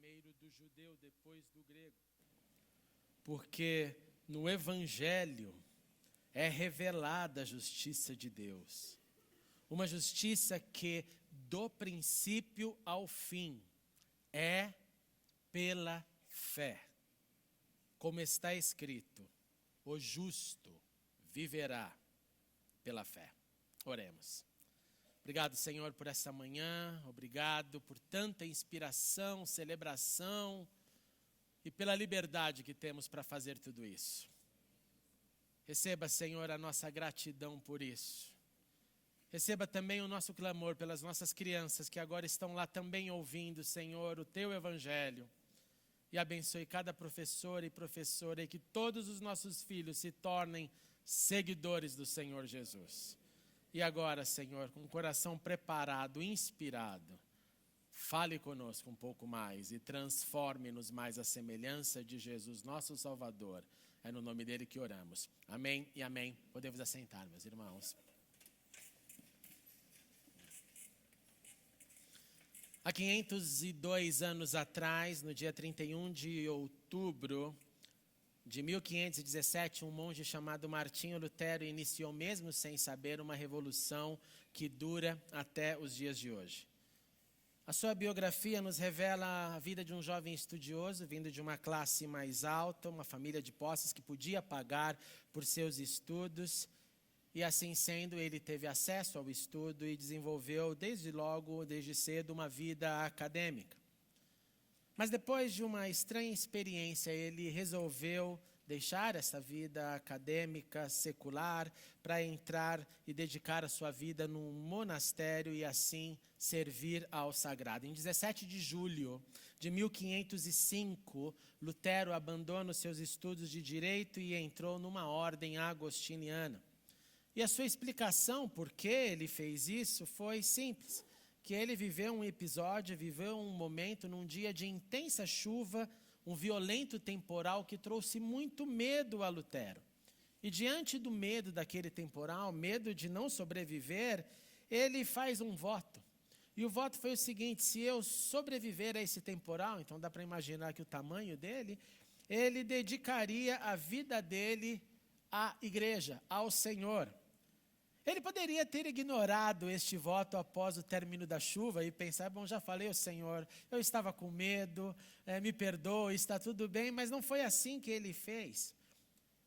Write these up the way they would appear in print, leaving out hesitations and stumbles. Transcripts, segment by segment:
primeiro do judeu, depois do grego. Porque no Evangelho é revelada a justiça de Deus. Uma justiça que, do princípio ao fim, é pela fé. Como está escrito, o justo viverá pela fé. Oremos. Obrigado, Senhor, por essa manhã. Obrigado por tanta inspiração, celebração e pela liberdade que temos para fazer tudo isso. Receba, Senhor, a nossa gratidão por isso. Receba também o nosso clamor pelas nossas crianças que agora estão lá também ouvindo, Senhor, o Teu Evangelho. E abençoe cada professor e professora e que todos os nossos filhos se tornem seguidores do Senhor Jesus. E agora, Senhor, com o coração preparado, inspirado, fale conosco um pouco mais e transforme-nos mais à semelhança de Jesus, nosso Salvador. É no nome dele que oramos. Amém e amém. Podemos assentar, meus irmãos. Há 502 anos atrás, no dia 31 de outubro de 1517, um monge chamado Martinho Lutero iniciou, mesmo sem saber, uma revolução que dura até os dias de hoje. A sua biografia nos revela a vida de um jovem estudioso, vindo de uma classe mais alta, uma família de posses que podia pagar por seus estudos. E assim sendo, ele teve acesso ao estudo e desenvolveu desde cedo, uma vida acadêmica. Mas depois de uma estranha experiência, ele resolveu deixar essa vida acadêmica, secular, para entrar e dedicar a sua vida num monastério e assim servir ao sagrado. Em 17 de julho de 1505, Lutero abandona os seus estudos de direito e entrou numa ordem agostiniana. E a sua explicação por que ele fez isso foi simples, que ele viveu um momento num dia de intensa chuva, um violento temporal que trouxe muito medo a Lutero. E diante do medo daquele temporal, medo de não sobreviver, ele faz um voto. E o voto foi o seguinte: se eu sobreviver a esse temporal, então dá para imaginar que o tamanho dele, ele dedicaria a vida dele à igreja, ao Senhor. Ele poderia ter ignorado este voto após o término da chuva e pensar, bom, já falei ao Senhor, eu estava com medo, me perdoe, está tudo bem, mas não foi assim que ele fez.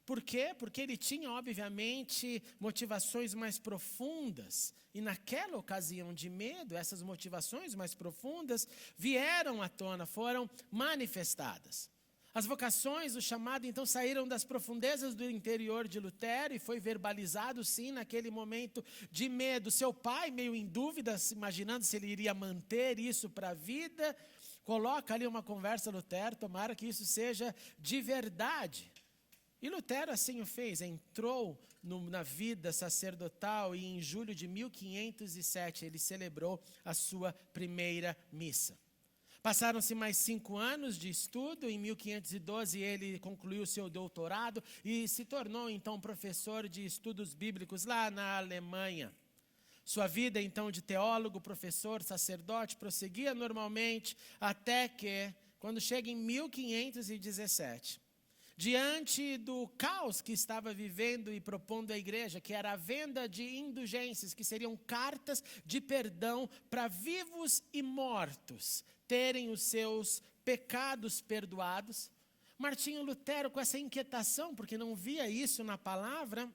Por quê? Porque ele tinha, obviamente, motivações mais profundas. E naquela ocasião de medo, essas motivações mais profundas vieram à tona, foram manifestadas. As vocações, o chamado, então, saíram das profundezas do interior de Lutero e foi verbalizado, sim, naquele momento de medo. Seu pai, meio em dúvida, imaginando se ele iria manter isso para a vida, coloca ali uma conversa, Lutero, tomara que isso seja de verdade. E Lutero assim o fez, entrou na vida sacerdotal e em julho de 1507 ele celebrou a sua primeira missa. Passaram-se mais 5 anos de estudo, em 1512 ele concluiu seu doutorado e se tornou então professor de estudos bíblicos lá na Alemanha. Sua vida então de teólogo, professor, sacerdote prosseguia normalmente até que, quando chega em 1517, diante do caos que estava vivendo e propondo a igreja, que era a venda de indulgências, que seriam cartas de perdão para vivos e mortos terem os seus pecados perdoados, Martinho Lutero, com essa inquietação, porque não via isso na palavra,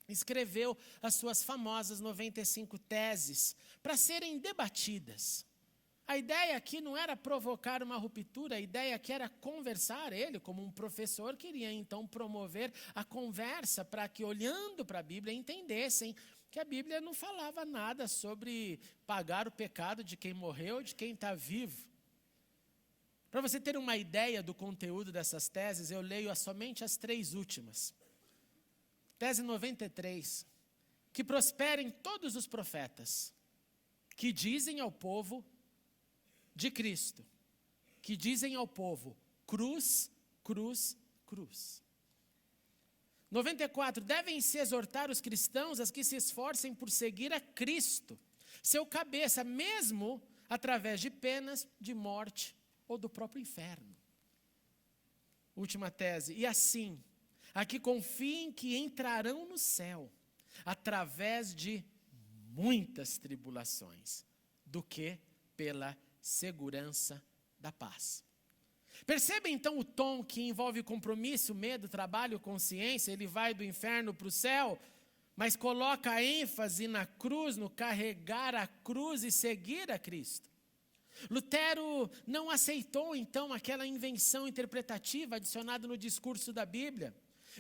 escreveu as suas famosas 95 teses para serem debatidas. A ideia aqui não era provocar uma ruptura, a ideia aqui era conversar. Ele, como um professor, queria então promover a conversa para que, olhando para a Bíblia, entendessem que a Bíblia não falava nada sobre pagar o pecado de quem morreu ou de quem está vivo. Para você ter uma ideia do conteúdo dessas teses, eu leio somente as 3 últimas. Tese 93. Que prosperem todos os profetas que dizem ao povo de Cristo, que dizem ao povo, cruz, cruz, cruz. 94, devem-se exortar os cristãos a que se esforcem por seguir a Cristo, seu cabeça, mesmo através de penas de morte ou do próprio inferno. Última tese. E assim, a que confiem que entrarão no céu através de muitas tribulações, do que pela segurança da paz. Perceba então o tom que envolve compromisso, medo, trabalho, consciência. Ele vai do inferno para o céu, mas coloca a ênfase na cruz, no carregar a cruz e seguir a Cristo. Lutero não aceitou então aquela invenção interpretativa adicionada no discurso da Bíblia.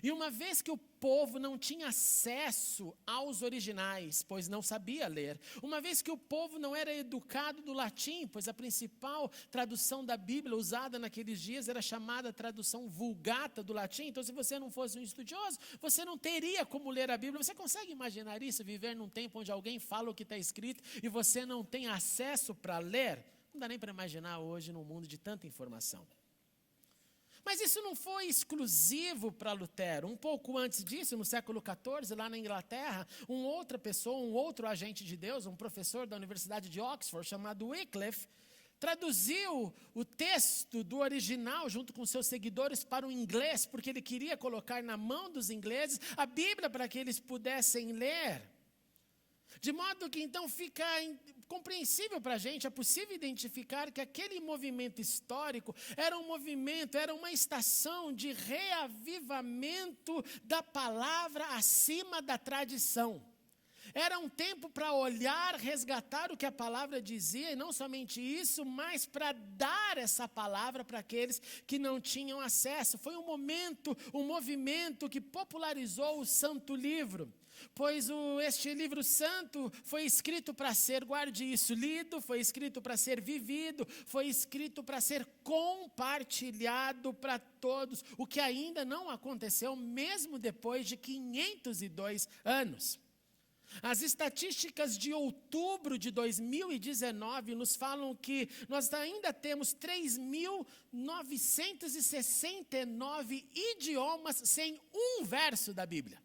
E uma vez que o povo não tinha acesso aos originais, pois não sabia ler, uma vez que o povo não era educado do latim, pois a principal tradução da Bíblia usada naqueles dias era chamada tradução vulgata do latim, então se você não fosse um estudioso, você não teria como ler a Bíblia. Você consegue imaginar isso, viver num tempo onde alguém fala o que está escrito e você não tem acesso para ler? Não dá nem para imaginar hoje num mundo de tanta informação. Mas isso não foi exclusivo para Lutero. Um pouco antes disso, no século XIV, lá na Inglaterra, um outro agente de Deus, um professor da Universidade de Oxford, chamado Wycliffe, traduziu o texto do original junto com seus seguidores para o inglês, porque ele queria colocar na mão dos ingleses a Bíblia para que eles pudessem ler. De modo que então fica compreensível para a gente, é possível identificar que aquele movimento histórico era uma estação de reavivamento da palavra acima da tradição. Era um tempo para olhar, resgatar o que a palavra dizia, e não somente isso, mas para dar essa palavra para aqueles que não tinham acesso. Foi um movimento que popularizou o Santo Livro. Pois este livro santo foi escrito para ser, guarde isso, lido, foi escrito para ser vivido, foi escrito para ser compartilhado para todos, o que ainda não aconteceu mesmo depois de 502 anos. As estatísticas de outubro de 2019 nos falam que nós ainda temos 3.969 idiomas sem um verso da Bíblia.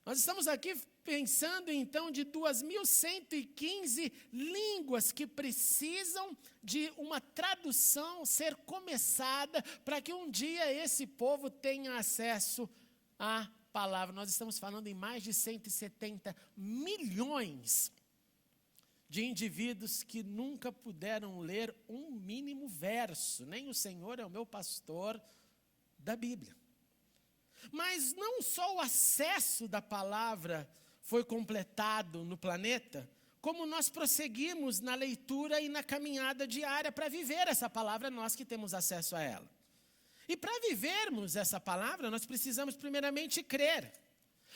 Nós estamos aqui pensando então de 2.115 línguas que precisam de uma tradução ser começada para que um dia esse povo tenha acesso à palavra. Nós estamos falando em mais de 170 milhões de indivíduos que nunca puderam ler um mínimo verso. Nem o Senhor é o meu pastor da Bíblia. Mas não só o acesso da palavra foi completado no planeta, como nós prosseguimos na leitura e na caminhada diária para viver essa palavra, nós que temos acesso a ela. E para vivermos essa palavra, nós precisamos primeiramente crer.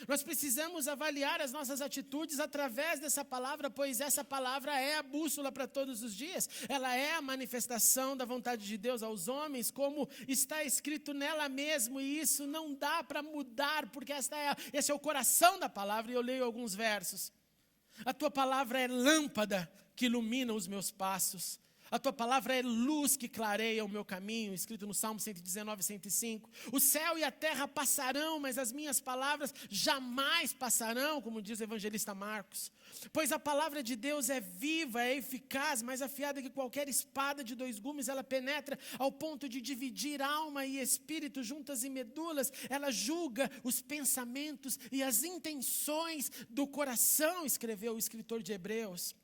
Nós precisamos avaliar as nossas atitudes através dessa palavra, pois essa palavra é a bússola para todos os dias. Ela é a manifestação da vontade de Deus aos homens, como está escrito nela mesmo, e isso não dá para mudar, porque esse é o coração da palavra, e eu leio alguns versos. A tua palavra é lâmpada que ilumina os meus passos. A tua palavra é luz que clareia o meu caminho, escrito no Salmo 119, 105. O céu e a terra passarão, mas as minhas palavras jamais passarão, como diz o evangelista Marcos. Pois a palavra de Deus é viva, é eficaz, mais afiada que qualquer espada de 2 gumes. Ela penetra ao ponto de dividir alma e espírito, juntas e medulas. Ela julga os pensamentos e as intenções do coração, escreveu o escritor de Hebreus.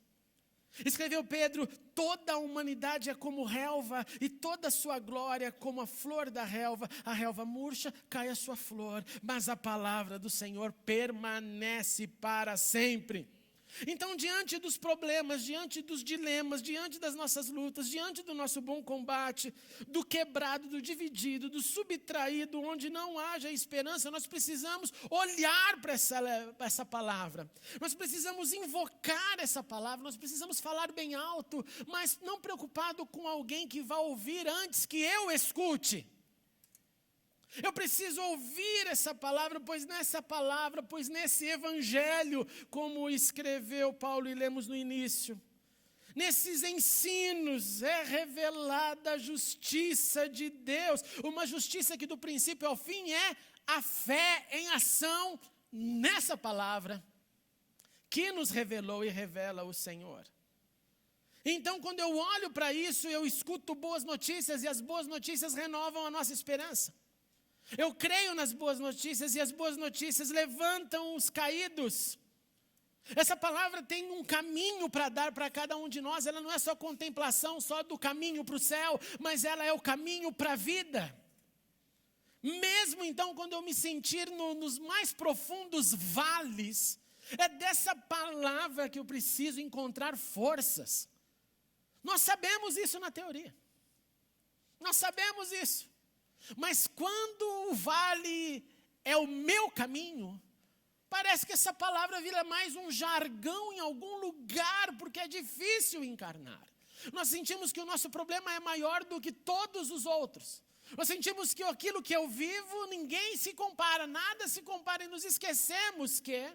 Escreveu Pedro: toda a humanidade é como relva, e toda a sua glória como a flor da relva. A relva murcha, cai a sua flor, mas a palavra do Senhor permanece para sempre. Então, diante dos problemas, diante dos dilemas, diante das nossas lutas, diante do nosso bom combate, do quebrado, do dividido, do subtraído, onde não haja esperança, nós precisamos olhar para essa palavra. Nós precisamos invocar essa palavra, nós precisamos falar bem alto, mas não preocupado com alguém que vá ouvir antes que eu escute. Eu preciso ouvir essa palavra, pois nesse evangelho, como escreveu Paulo e lemos no início, nesses ensinos é revelada a justiça de Deus, uma justiça que do princípio ao fim é a fé em ação nessa palavra, que nos revelou e revela o Senhor. Então, quando eu olho para isso, eu escuto boas notícias e as boas notícias renovam a nossa esperança. Eu creio nas boas notícias e as boas notícias levantam os caídos. Essa palavra tem um caminho para dar para cada um de nós. Ela não é só contemplação, só do caminho para o céu, mas ela é o caminho para a vida. Mesmo então, quando eu me sentir nos mais profundos vales, é dessa palavra que eu preciso encontrar forças. Nós sabemos isso na teoria. Nós sabemos isso. Mas quando o vale é o meu caminho, parece que essa palavra vira mais um jargão em algum lugar, porque é difícil encarnar. Nós sentimos que o nosso problema é maior do que todos os outros. Nós sentimos que aquilo que eu vivo, ninguém se compara, nada se compara, e nos esquecemos que,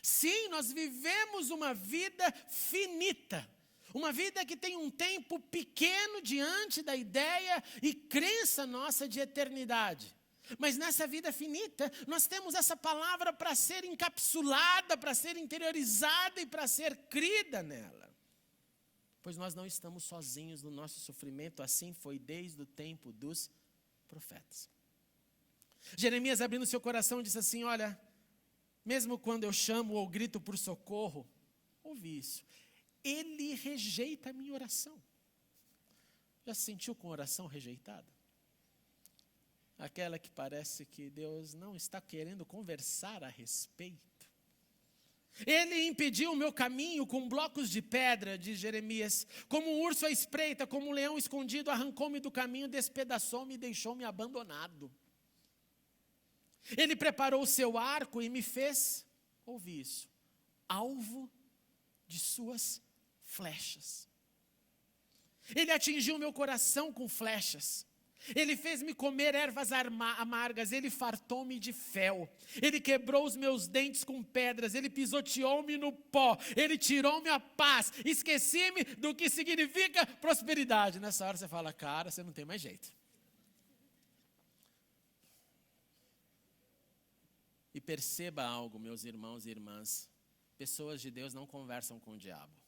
sim, nós vivemos uma vida finita. Uma vida que tem um tempo pequeno diante da ideia e crença nossa de eternidade. Mas nessa vida finita, nós temos essa palavra para ser encapsulada, para ser interiorizada e para ser crida nela. Pois nós não estamos sozinhos no nosso sofrimento, assim foi desde o tempo dos profetas. Jeremias, abrindo seu coração, disse assim: olha, mesmo quando eu chamo ou grito por socorro, ouvi isso. Ele rejeita a minha oração. Já se sentiu com oração rejeitada? Aquela que parece que Deus não está querendo conversar a respeito. Ele impediu o meu caminho com blocos de pedra, diz Jeremias. Como um urso à espreita, como um leão escondido, arrancou-me do caminho, despedaçou-me e deixou-me abandonado. Ele preparou o seu arco e me fez, ouvi isso, alvo de suas flechas. Ele atingiu meu coração com flechas. Ele fez-me comer ervas amargas. Ele fartou-me de fel. Ele quebrou os meus dentes com pedras. Ele pisoteou-me no pó. Ele tirou-me a paz. Esqueci-me do que significa prosperidade. Nessa hora você fala: cara, você não tem mais jeito. E perceba algo, meus irmãos e irmãs. Pessoas de Deus não conversam com o diabo.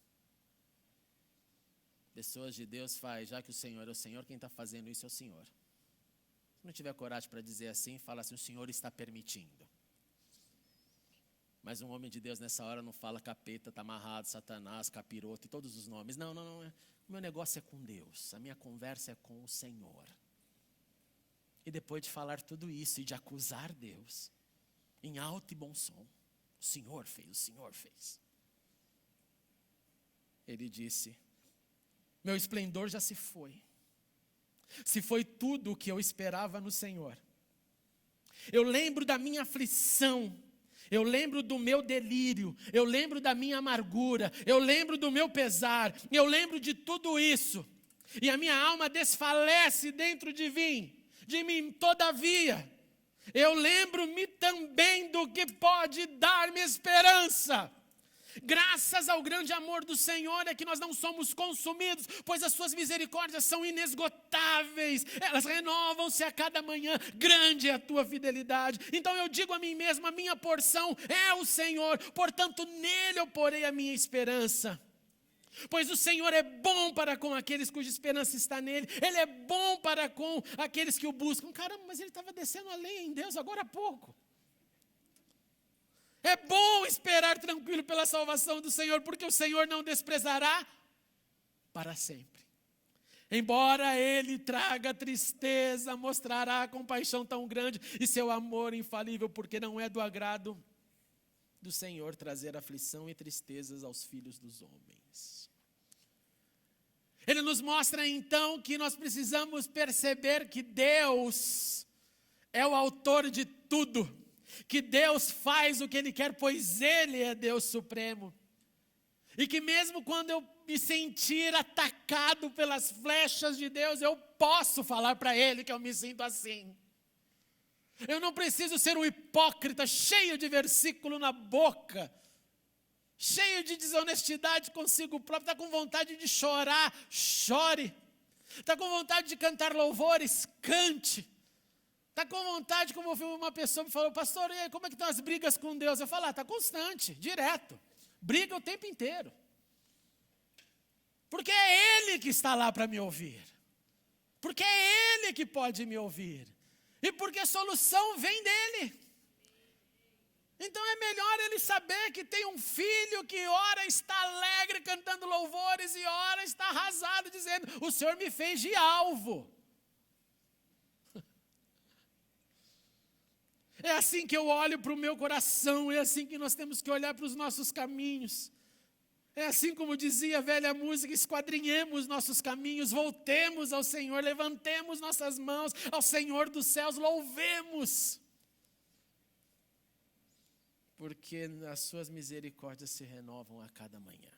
Pessoas de Deus faz, já que o Senhor é o Senhor, quem está fazendo isso é o Senhor. Se não tiver coragem para dizer assim, fala assim: o Senhor está permitindo. Mas um homem de Deus nessa hora não fala capeta, está amarrado, Satanás, capiroto e todos os nomes. Não. O meu negócio é com Deus, a minha conversa é com o Senhor. E depois de falar tudo isso e de acusar Deus, em alto e bom som, o Senhor fez. Ele disse: meu esplendor já se foi. Se foi tudo o que eu esperava no Senhor. Eu lembro da minha aflição. Eu lembro do meu delírio. Eu lembro da minha amargura. Eu lembro do meu pesar. Eu lembro de tudo isso. E a minha alma desfalece dentro de mim. Todavia, eu lembro-me também do que pode dar-me esperança. Graças ao grande amor do Senhor é que nós não somos consumidos, pois as suas misericórdias são inesgotáveis, elas renovam-se a cada manhã, grande é a tua fidelidade. Então eu digo a mim mesmo: a minha porção é o Senhor, portanto nele eu porei a minha esperança. Pois o Senhor é bom para com aqueles cuja esperança está nele, Ele é bom para com aqueles que o buscam. Caramba, mas ele estava descendo a lenha em Deus agora há pouco. É bom esperar tranquilo pela salvação do Senhor, porque o Senhor não desprezará para sempre. Embora Ele traga tristeza, mostrará compaixão tão grande e seu amor infalível, porque não é do agrado do Senhor trazer aflição e tristezas aos filhos dos homens. Ele nos mostra então que nós precisamos perceber que Deus é o autor de tudo. Que Deus faz o que Ele quer, pois Ele é Deus supremo. E que mesmo quando eu me sentir atacado pelas flechas de Deus, eu posso falar para Ele que eu me sinto assim. Eu não preciso ser um hipócrita, cheio de versículo na boca, cheio de desonestidade consigo próprio. Está com vontade de chorar, chore. Está com vontade de cantar louvores, cante. Está com vontade, como uma pessoa me falou: pastor, e aí, como é que estão as brigas com Deus? Eu falo: está constante, direto. Briga o tempo inteiro. Porque é Ele que está lá para me ouvir. Porque é Ele que pode me ouvir. E porque a solução vem dEle. Então é melhor ele saber que tem um filho que ora está alegre cantando louvores e ora está arrasado dizendo: o Senhor me fez de alvo. É assim que eu olho para o meu coração, é assim que nós temos que olhar para os nossos caminhos. É assim como dizia a velha música: esquadrinhemos nossos caminhos, voltemos ao Senhor, levantemos nossas mãos ao Senhor dos céus, louvemos. Porque as suas misericórdias se renovam a cada manhã.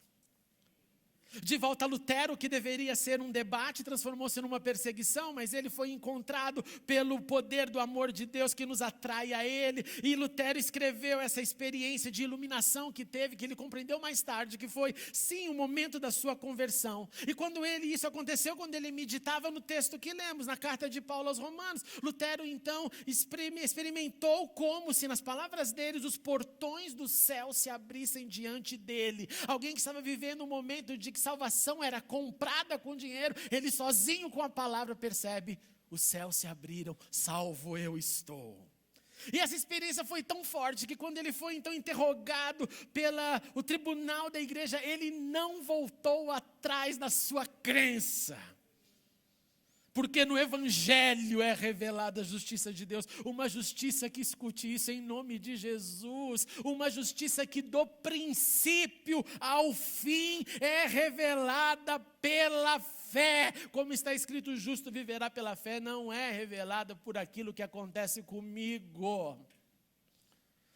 De volta a Lutero, que deveria ser um debate, transformou-se numa perseguição, mas ele foi encontrado pelo poder do amor de Deus que nos atrai a ele. E Lutero escreveu essa experiência de iluminação que teve, que ele compreendeu mais tarde, que foi, sim, o momento da sua conversão. E quando isso aconteceu, quando ele meditava no texto que lemos, na carta de Paulo aos Romanos, Lutero então experimentou como se, nas palavras deles, os portões do céu se abrissem diante dele. Alguém que estava vivendo um momento de que salvação era comprada com dinheiro, ele sozinho com a palavra percebe: os céus se abriram, salvo eu estou. E essa experiência foi tão forte que quando ele foi então interrogado pelo tribunal da igreja, ele não voltou atrás da sua crença. Porque no Evangelho é revelada a justiça de Deus, uma justiça que, escute isso em nome de Jesus, uma justiça que do princípio ao fim é revelada pela fé. Como está escrito: o justo viverá pela fé, não é revelada por aquilo que acontece comigo.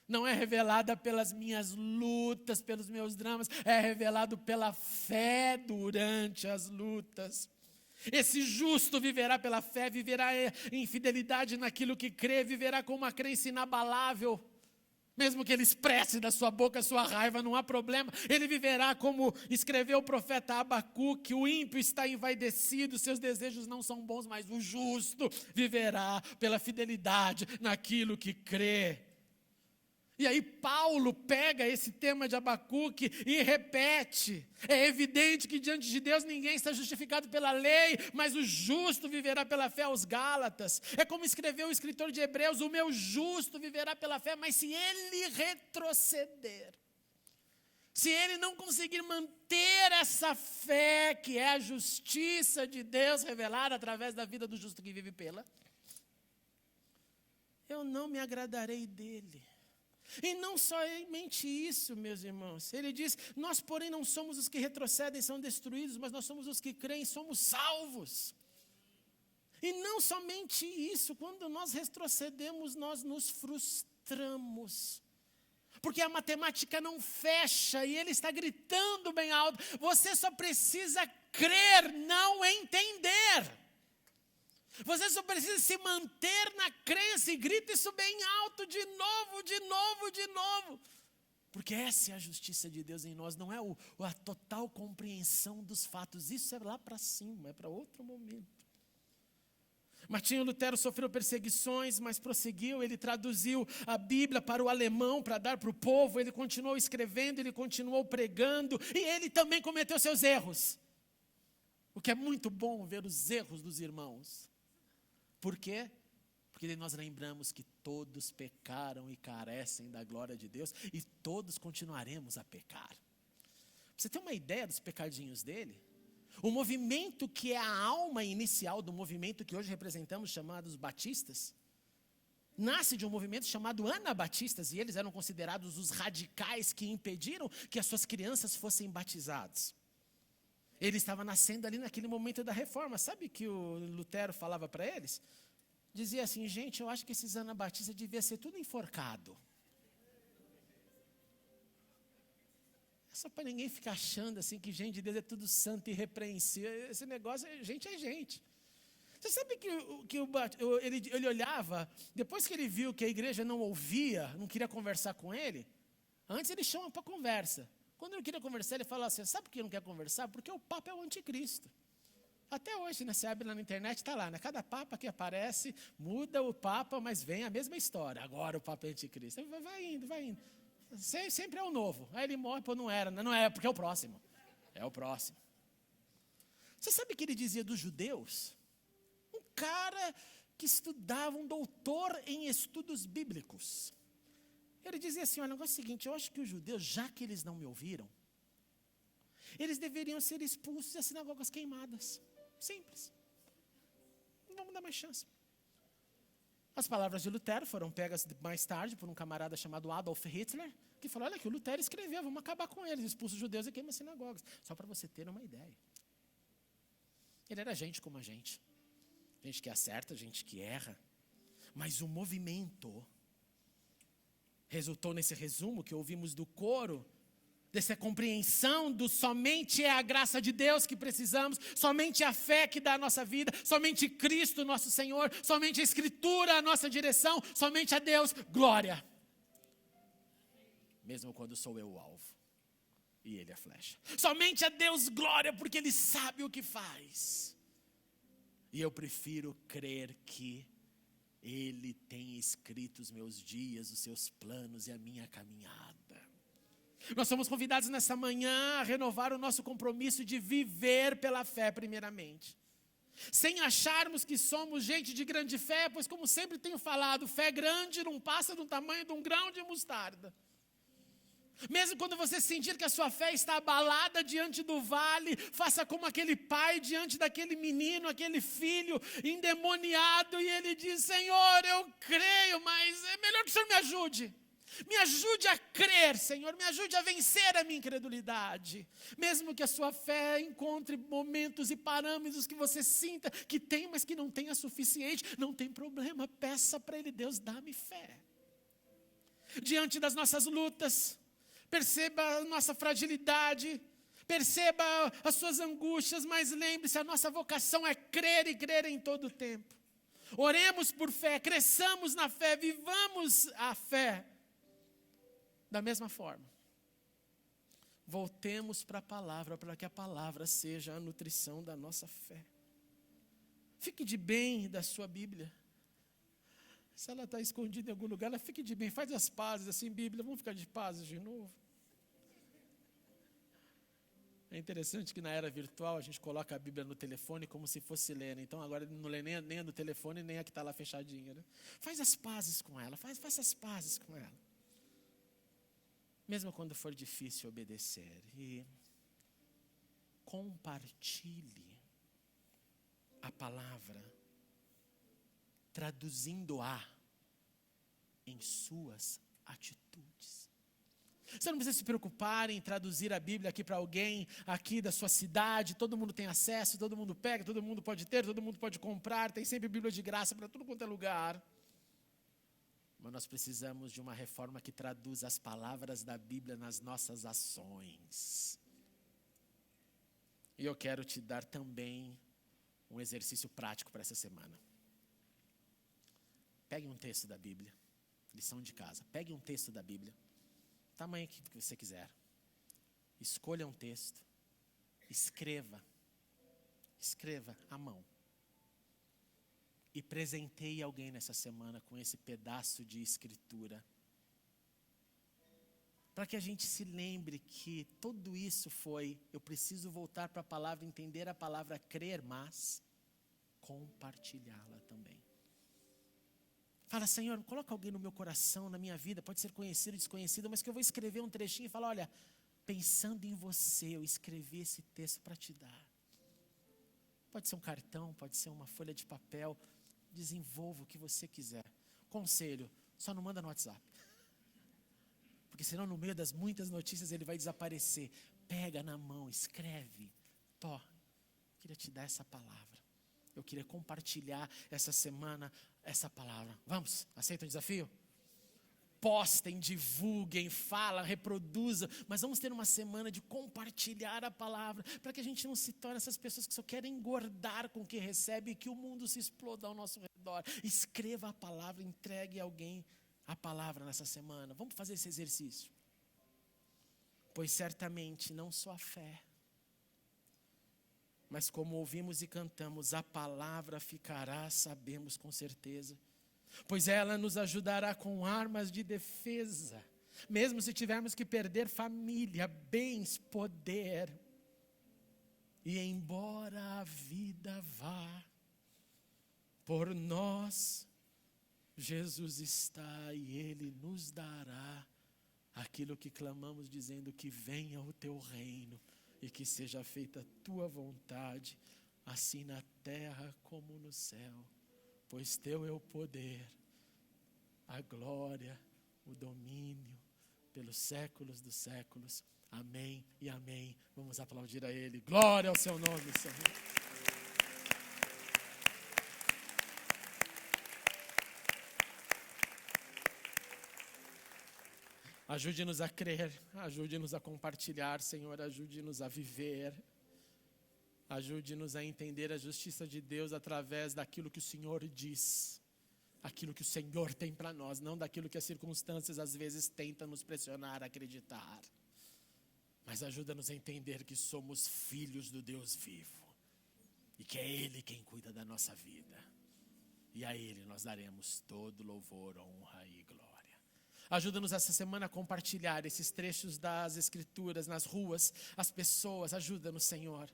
Não é revelada pelas minhas lutas, pelos meus dramas, é revelado pela fé durante as lutas. Esse justo viverá pela fé, viverá em fidelidade naquilo que crê, viverá com uma crença inabalável. Mesmo que ele expresse da sua boca a sua raiva, não há problema. Ele viverá como escreveu o profeta Abacuque: o ímpio está envaidecido, seus desejos não são bons, mas o justo viverá pela fidelidade naquilo que crê. E aí Paulo pega esse tema de Abacuque e repete: é evidente que diante de Deus ninguém está justificado pela lei, mas o justo viverá pela fé, aos Gálatas. É como escreveu o escritor de Hebreus: o meu justo viverá pela fé, mas se ele retroceder, se ele não conseguir manter essa fé, que é a justiça de Deus revelada através da vida do justo que vive pela, eu não me agradarei dele. E não somente isso, meus irmãos. Ele diz: nós, porém, não somos os que retrocedem e são destruídos, mas nós somos os que creem, somos salvos. E não somente isso, quando nós retrocedemos, nós nos frustramos. Porque a matemática não fecha e ele está gritando bem alto: você só precisa crer, não entender. Você só precisa se manter na crença, e grita isso bem alto, de novo, de novo, de novo. Porque essa é a justiça de Deus em nós, não é a total compreensão dos fatos. Isso é lá para cima, é para outro momento. Martinho Lutero sofreu perseguições, mas prosseguiu. Ele traduziu a Bíblia para o alemão, para dar para o povo. Ele continuou escrevendo, ele continuou pregando, e ele também cometeu seus erros. O que é muito bom ver os erros dos irmãos. Por quê? Porque nós lembramos que todos pecaram e carecem da glória de Deus, e todos continuaremos a pecar. Você tem uma ideia dos pecadinhos dele? O movimento que é a alma inicial do movimento que hoje representamos, chamados batistas, nasce de um movimento chamado anabatistas, e eles eram considerados os radicais que impediram que as suas crianças fossem batizadas. Ele estava nascendo ali naquele momento da reforma. Sabe que o Lutero falava para eles? Dizia assim: gente, eu acho que esses anabatistas deviam ser tudo enforcado. É só para ninguém ficar achando assim que gente de Deus é tudo santo e irrepreensível. Esse negócio, gente é gente. Você sabe que ele olhava, depois que ele viu que a igreja não ouvia, não queria conversar com ele, antes ele chama para conversa. Quando ele queria conversar, ele fala assim: sabe por que não quer conversar? Porque o Papa é o anticristo. Até hoje, né, você abre lá na internet, está lá, né? Cada Papa que aparece, muda o Papa, mas vem a mesma história. Agora o Papa é anticristo. Vai indo, vai indo. Sempre é o novo. Aí ele morre, pô, não era, porque é o próximo. É o próximo. Você sabe o que ele dizia dos judeus? Um cara que estudava, um doutor em estudos bíblicos. Ele dizia assim, olha, o negócio é o seguinte, eu acho que os judeus, já que eles não me ouviram, eles deveriam ser expulsos e as sinagogas queimadas. Simples. Não vamos dar mais chance. As palavras de Lutero foram pegas mais tarde por um camarada chamado Adolf Hitler, que falou, olha que o Lutero escreveu, vamos acabar com eles, expulsa os judeus e queima as sinagogas. Só para você ter uma ideia. Ele era gente como a gente. Gente que acerta, gente que erra. Mas o movimento resultou nesse resumo que ouvimos do coro, dessa compreensão do somente é a graça de Deus que precisamos, somente a fé que dá a nossa vida, somente Cristo nosso Senhor, somente a Escritura a nossa direção, somente a Deus, glória. Mesmo quando sou eu o alvo e Ele a flecha. Somente a Deus glória, porque Ele sabe o que faz. E eu prefiro crer que Ele tem escrito os meus dias, os seus planos e a minha caminhada. Nós somos convidados nessa manhã a renovar o nosso compromisso de viver pela fé primeiramente. Sem acharmos que somos gente de grande fé, pois como sempre tenho falado, fé grande não passa do tamanho de um grão de mostarda. Mesmo quando você sentir que a sua fé está abalada diante do vale, faça como aquele pai diante daquele menino, aquele filho endemoniado, e ele diz, Senhor, eu creio, mas é melhor que o Senhor me ajude. Me ajude a crer, Senhor, me ajude a vencer a minha incredulidade. Mesmo que a sua fé encontre momentos e parâmetros que você sinta que tem, mas que não tenha suficiente, não tem problema, peça para Ele, Deus, dá-me fé. Diante das nossas lutas, perceba a nossa fragilidade, perceba as suas angústias, mas lembre-se, a nossa vocação é crer e crer em todo o tempo. Oremos por fé, cresçamos na fé, vivamos a fé. Da mesma forma, voltemos para a palavra, para que a palavra seja a nutrição da nossa fé. Fique de bem da sua Bíblia. Se ela está escondida em algum lugar, ela fique de bem, faz as pazes assim, Bíblia, vamos ficar de pazes de novo. É interessante que na era virtual a gente coloca a Bíblia no telefone como se fosse ler, então agora não lê nem a do telefone, nem a que está lá fechadinha. Né? Faz as pazes com ela, faça as pazes com ela. Mesmo quando for difícil obedecer. E compartilhe a palavra, traduzindo-a em suas atitudes. Você não precisa se preocupar em traduzir a Bíblia aqui para alguém, aqui da sua cidade, todo mundo tem acesso, todo mundo pega, todo mundo pode ter, todo mundo pode comprar, tem sempre Bíblia de graça para tudo quanto é lugar. Mas nós precisamos de uma reforma que traduza as palavras da Bíblia nas nossas ações. E eu quero te dar também um exercício prático para essa semana. Pegue um texto da Bíblia, lição de casa. Pegue um texto da Bíblia, tamanho que você quiser. Escolha um texto, escreva à mão. E presenteie alguém nessa semana com esse pedaço de escritura. Para que a gente se lembre que tudo isso foi, eu preciso voltar para a palavra, entender a palavra crer, mas compartilhá-la também. Fala, Senhor, coloca alguém no meu coração, na minha vida, pode ser conhecido ou desconhecido, mas que eu vou escrever um trechinho e falar, olha, pensando em você, eu escrevi esse texto para te dar. Pode ser um cartão, pode ser uma folha de papel, desenvolva o que você quiser. Conselho, só não manda no WhatsApp. Porque senão no meio das muitas notícias ele vai desaparecer. Pega na mão, escreve. Eu queria te dar essa palavra. Eu queria compartilhar essa semana essa palavra. Vamos, aceita o desafio? Postem, divulguem, falem, reproduzam. Mas vamos ter uma semana de compartilhar a palavra, para que a gente não se torne essas pessoas que só querem engordar com o que recebe e que o mundo se exploda ao nosso redor. Escreva a palavra, entregue a alguém a palavra nessa semana. Vamos fazer esse exercício. Pois certamente não só a fé, mas como ouvimos e cantamos, a palavra ficará, sabemos com certeza. Pois ela nos ajudará com armas de defesa, mesmo se tivermos que perder família, bens, poder. E embora a vida vá, por nós Jesus está e Ele nos dará aquilo que clamamos dizendo que venha o teu reino e que seja feita a tua vontade, assim na terra como no céu. Pois teu é o poder, a glória, o domínio, pelos séculos dos séculos. Amém e amém. Vamos aplaudir a Ele. Glória ao seu nome, Senhor. Ajude-nos a crer, ajude-nos a compartilhar, Senhor, ajude-nos a viver. Ajude-nos a entender a justiça de Deus através daquilo que o Senhor diz. Aquilo que o Senhor tem para nós, não daquilo que as circunstâncias às vezes tentam nos pressionar a acreditar. Mas ajuda-nos a entender que somos filhos do Deus vivo. E que é Ele quem cuida da nossa vida. E a Ele nós daremos todo louvor, honra e glória. Ajuda-nos essa semana a compartilhar esses trechos das Escrituras nas ruas, as pessoas. Ajuda-nos, Senhor.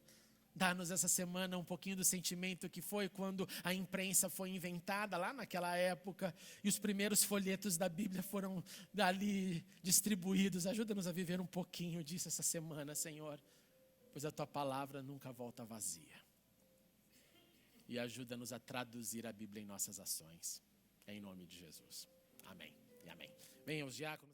Dá-nos essa semana um pouquinho do sentimento que foi quando a imprensa foi inventada lá naquela época e os primeiros folhetos da Bíblia foram dali distribuídos. Ajuda-nos a viver um pouquinho disso essa semana, Senhor, pois a Tua palavra nunca volta vazia. E ajuda-nos a traduzir a Bíblia em nossas ações. Em nome de Jesus. Amém e amém. Venham os diáconos.